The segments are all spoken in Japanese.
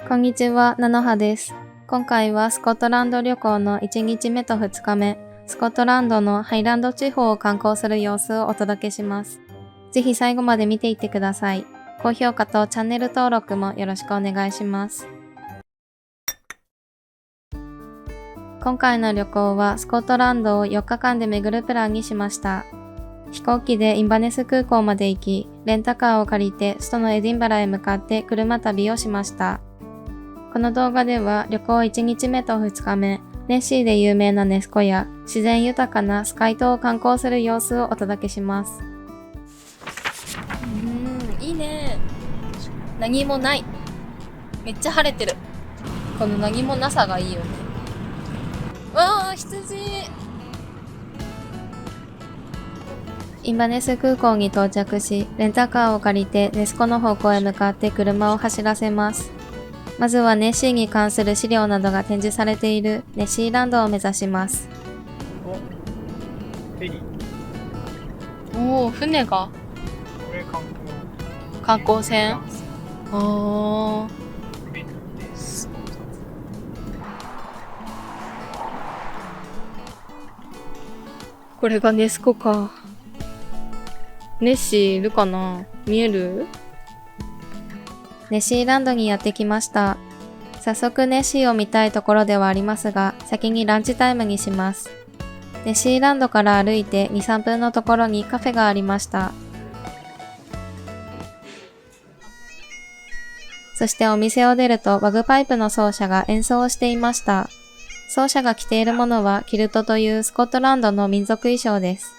こんにちは、なのはです。今回はスコットランド旅行の1日目と2日目、スコットランドのハイランド地方を観光する様子をお届けします。ぜひ最後まで見ていってください。高評価とチャンネル登録もよろしくお願いします。今回の旅行はスコットランドを4日間で巡るプランにしました。飛行機でインバネス空港まで行き、レンタカーを借りて首都のエディンバラへ向かって車旅をしました。この動画では旅行1日目と2日目、ネッシーで有名なネス湖や自然豊かなスカイ島を観光する様子をお届けします。いいね。何もない。めっちゃ晴れてる。この何もなさがいいよね。わー、羊。インバネス空港に到着し、レンタカーを借りてネス湖の方向へ向かって車を走らせます。まずはネッシーに関する資料などが展示されているネッシーランドを目指します。フェリー。おお、船が。これ観光船。おー。これがネス湖か。ネッシーいるかな？見える？ネッシーランドにやってきました。早速ネッシーを見たいところではありますが、先にランチタイムにします。ネッシーランドから歩いて2、3分のところにカフェがありました。そしてお店を出るとバグパイプの奏者が演奏をしていました。奏者が着ているものはキルトというスコットランドの民族衣装です。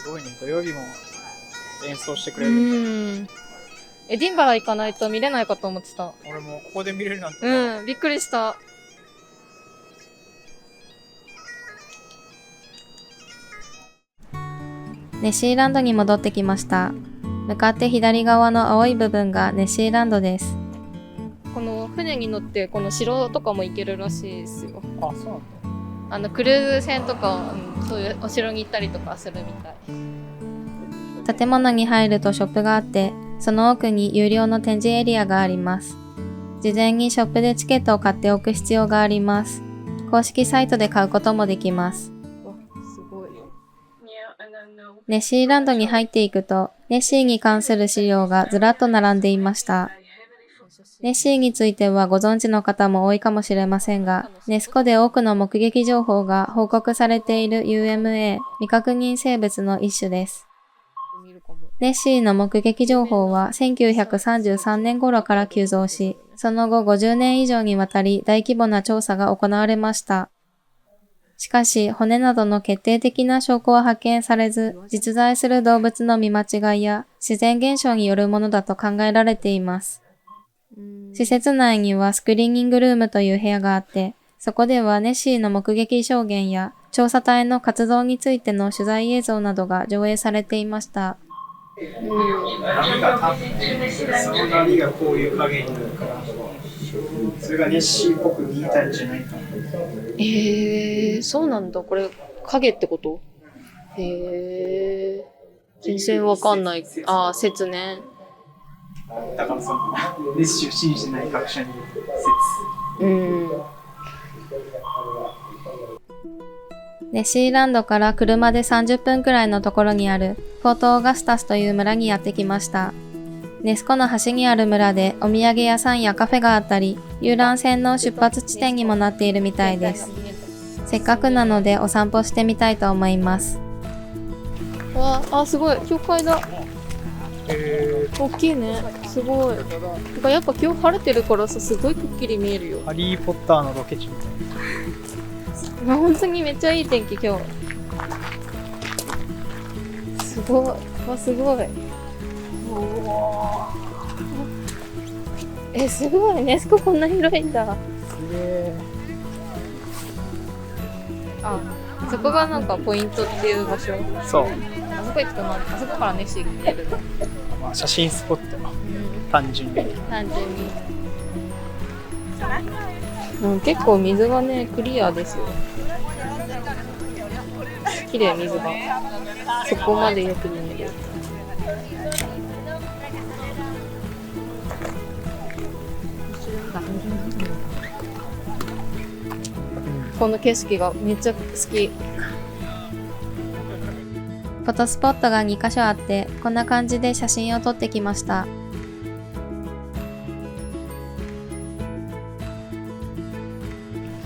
すごいね、土曜日も演奏してくれる。エディンバラ行かないと見れないかと思ってた。俺もここで見れるなんて。びっくりした。ネッシーランドに戻ってきました。向かって左側の青い部分がネッシーランドです。この船に乗ってこの城とかも行けるらしいですよ。あ、そうなんだ。クルーズ船とか、そういうお城に行ったりとかするみたい。建物に入るとショップがあって、その奥に有料の展示エリアがあります。事前にショップでチケットを買っておく必要があります。公式サイトで買うこともできます。すごい。ネッシーランドに入っていくと、ネッシーに関する資料がずらっと並んでいました。ネッシーについてはご存知の方も多いかもしれませんが、ネス湖で多くの目撃情報が報告されている UMA 未確認生物の一種です。ネッシーの目撃情報は1933年頃から急増し、その後50年以上にわたり大規模な調査が行われました。しかし、骨などの決定的な証拠は発見されず、実在する動物の見間違いや自然現象によるものだと考えられています。施設内にはスクリーニングルームという部屋があって、そこではネッシーの目撃証言や調査隊の活動についての取材映像などが上映されていました。波が多分その波がこういう影になるから、それがネッシーっぽく見えたんじゃないかな。そうなんだ。これ影ってこと？全然わかんない。説ね。だからそのネッシーを信じてない学者に説。ネッシーランドから車で30分くらいのところにあるフォートオーガスタスという村にやってきました。ネス湖の端にある村でお土産屋さんやカフェがあったり、遊覧船の出発地点にもなっているみたいです。せっかくなのでお散歩してみたいと思います。すごい、教会だ。大きいね。すごい。やっぱ今日晴れてるからさ、すごいくっきり見えるよ。ハリー・ポッターのロケ地みたいな。本当にめっちゃいい天気今日。すごい。すごい。すごい。ネス湖こんな広いんだ。すげえ。そこがなんかポイントっていう場所。そう。あそこ行くとあそこからネッシー見えるの。写真スポット。単純に。結構水がね、クリアですよ。綺麗、水が。そこまでよく見える。この景色がめっちゃ好き。フォトスポットが2カ所あって、こんな感じで写真を撮ってきました。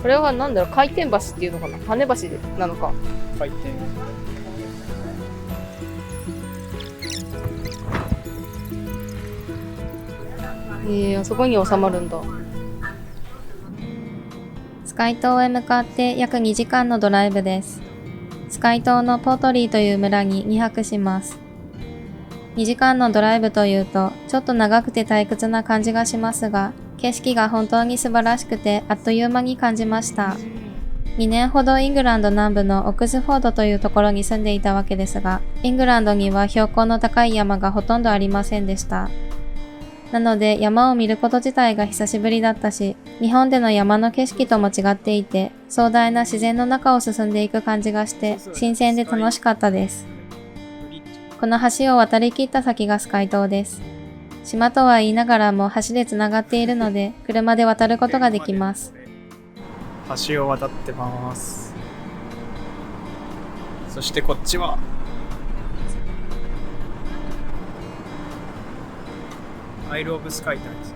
これはなんだろう、回転橋っていうのかな、跳ね橋なのか。回転。あそこに収まるんだ。スカイ島へ向かって約2時間のドライブです。スカイ島のポートリーという村に2泊します。2時間のドライブというと、ちょっと長くて退屈な感じがしますが、景色が本当に素晴らしくてあっという間に感じました。2年ほどイングランド南部のオックスフォードというところに住んでいたわけですが、イングランドには標高の高い山がほとんどありませんでした。なので山を見ること自体が久しぶりだったし、日本での山の景色とも違っていて、壮大な自然の中を進んでいく感じがして、新鮮で楽しかったです。この橋を渡り切った先がスカイ島です。島とは言いながらも橋でつながっているので、車で渡ることができます。橋を渡ってます。そしてこっちはアイル・オブ・スカイタイズ。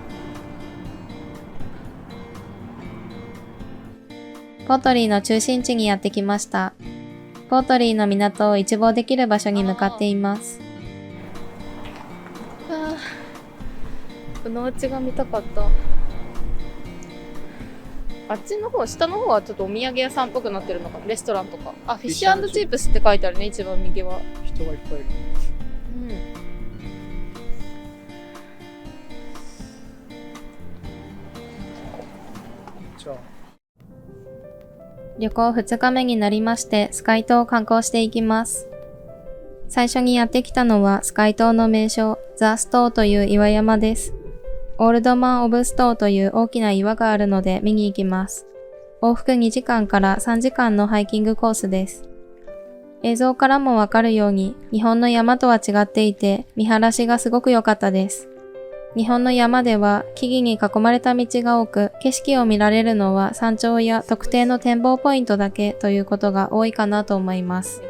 ポートリーの中心地にやってきました。ポートリーの港を一望できる場所に向かっています。このうちが見たかった。あっちの方、下の方はちょっとお土産屋さんっぽくなってるのかな、レストランとか。あ、フィッシュ&チップスって書いてあるね、一番右は。人がいっぱいいる。旅行2日目になりまして、スカイ島を観光していきます。最初にやってきたのはスカイ島の名所、ザ・ストーという岩山です。オールドマン・オブ・ストーという大きな岩があるので見に行きます。往復2時間から3時間のハイキングコースです。映像からもわかるように、日本の山とは違っていて、見晴らしがすごく良かったです。日本の山では木々に囲まれた道が多く、景色を見られるのは山頂や特定の展望ポイントだけということが多いかなと思います。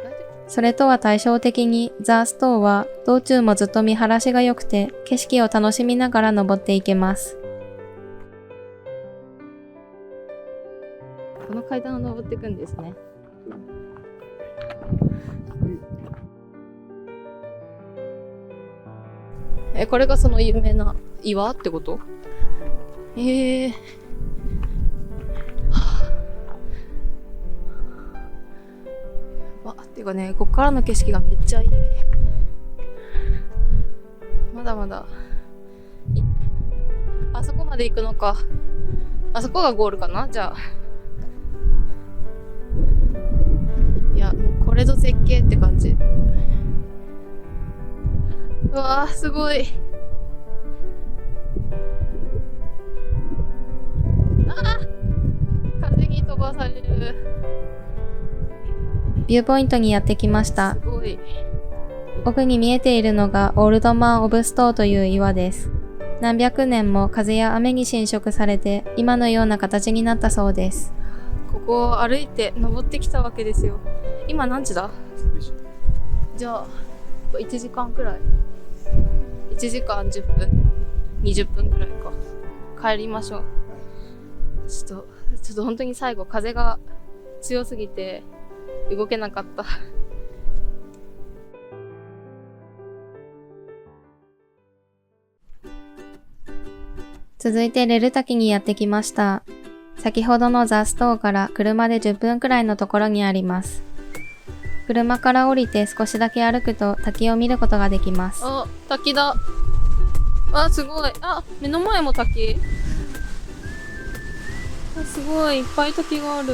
それとは対照的にザ・ストーは道中もずっと見晴らしが良くて、景色を楽しみながら登っていけます。この階段を登っていくんですね。これがその有名な岩ってこと？っていうかね、こっからの景色がめっちゃいい。まだまだあそこまで行くのか。あそこがゴールかな。じゃあ、いや、もうこれぞ絶景って感じ。うわー、すごい。風に飛ばされる。ビューポイントにやってきました。すごい。奥に見えているのがオールドマン・オブ・ストーという岩です。何百年も風や雨に侵食されて今のような形になったそうです。ここを歩いて登ってきたわけですよ。今何時だ？じゃあ1時間くらい、1時間10分20分くらいか。帰りましょう。ちょっと本当に最後風が強すぎて動けなかった。続いてレル滝にやってきました。先ほどのザ・ストーから車で10分くらいのところにあります。車から降りて少しだけ歩くと滝を見ることができます。あ、滝だ。あ、すごい。あ、目の前も滝。あ、すごい。いっぱい滝がある。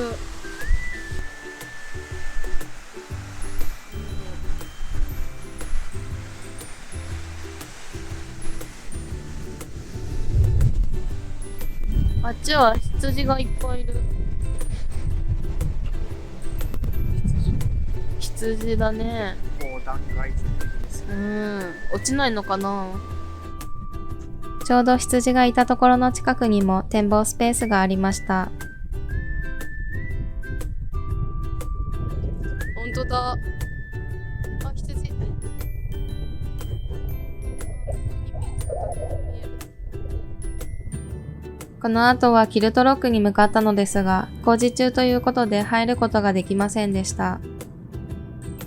あっちは羊がいっぱいいる。羊だね。もう断崖絶壁ですね。落ちないのかな。ちょうど羊がいたところの近くにも展望スペースがありました。この後はキルトロックに向かったのですが、工事中ということで入ることができませんでした。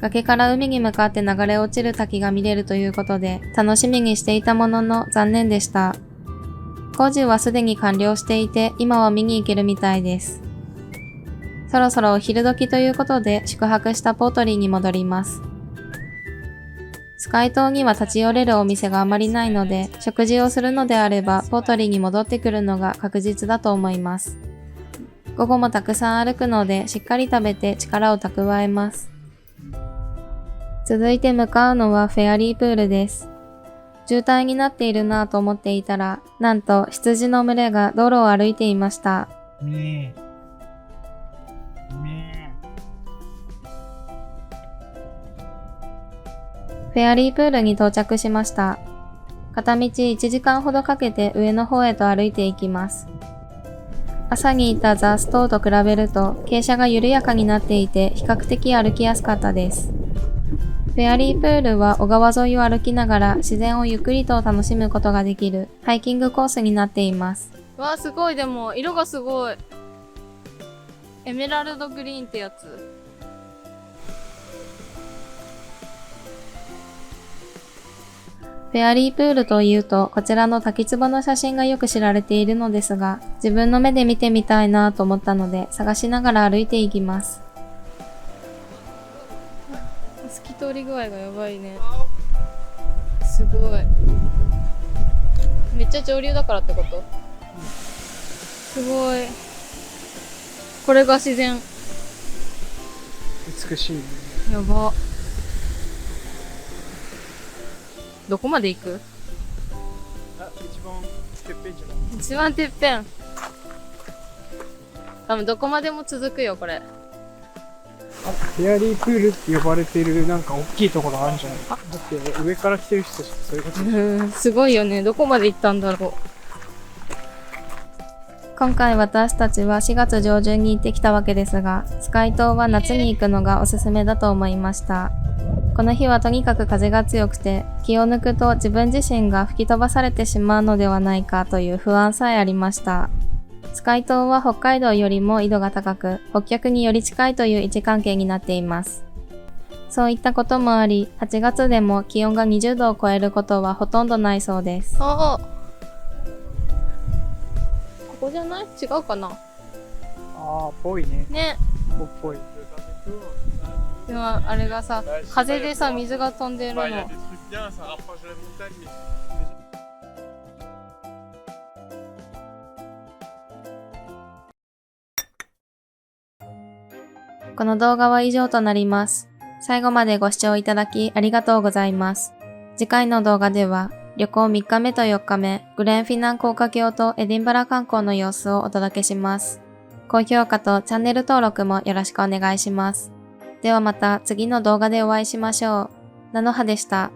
崖から海に向かって流れ落ちる滝が見れるということで、楽しみにしていたものの残念でした。工事はすでに完了していて、今は見に行けるみたいです。そろそろお昼時ということで宿泊したポートリーに戻ります。スカイ島には立ち寄れるお店があまりないので、食事をするのであればポートリーに戻ってくるのが確実だと思います。午後もたくさん歩くのでしっかり食べて力を蓄えます。続いて向かうのはフェアリープールです。渋滞になっているなぁと思っていたら、なんと羊の群れが道路を歩いていました。フェアリープールに到着しました。片道1時間ほどかけて上の方へと歩いていきます。朝にいたザ・ストーと比べると傾斜が緩やかになっていて比較的歩きやすかったです。フェアリープールは小川沿いを歩きながら自然をゆっくりと楽しむことができるハイキングコースになっています。わあ、すごい。でも色がすごい。エメラルドグリーンってやつ。フェアリープールというと、こちらの滝壺の写真がよく知られているのですが、自分の目で見てみたいなと思ったので、探しながら歩いていきます。透き通り具合がやばいね。すごい。めっちゃ上流だからってこと？すごい。これが自然。美しいね。やば。どこまで行く？一番てっぺんじゃない？一番てっぺん。多分どこまでも続くよ、これ。フェアリープールって呼ばれてるなんか大きいところあるんじゃない？だって上から来てる人たちってそういうことでしょ。すごいよね。どこまで行ったんだろう。今回私たちは4月上旬に行ってきたわけですが、スカイ島は夏に行くのがおすすめだと思いました。この日はとにかく風が強くて、気を抜くと自分自身が吹き飛ばされてしまうのではないかという不安さえありました。スカイ島は北海道よりも緯度が高く、北極により近いという位置関係になっています。そういったこともあり、8月でも気温が20度を超えることはほとんどないそうです。ああ、ここじゃない？違うかな？ぽいね。ね。ぽい。でもあれがさ、風でさ、水が飛んでるの。この動画は以上となります。最後までご視聴いただきありがとうございます。次回の動画では、旅行3日目と4日目、グレンフィナン高架橋とエディンバラ観光の様子をお届けします。高評価とチャンネル登録もよろしくお願いします。ではまた次の動画でお会いしましょう。なのはでした。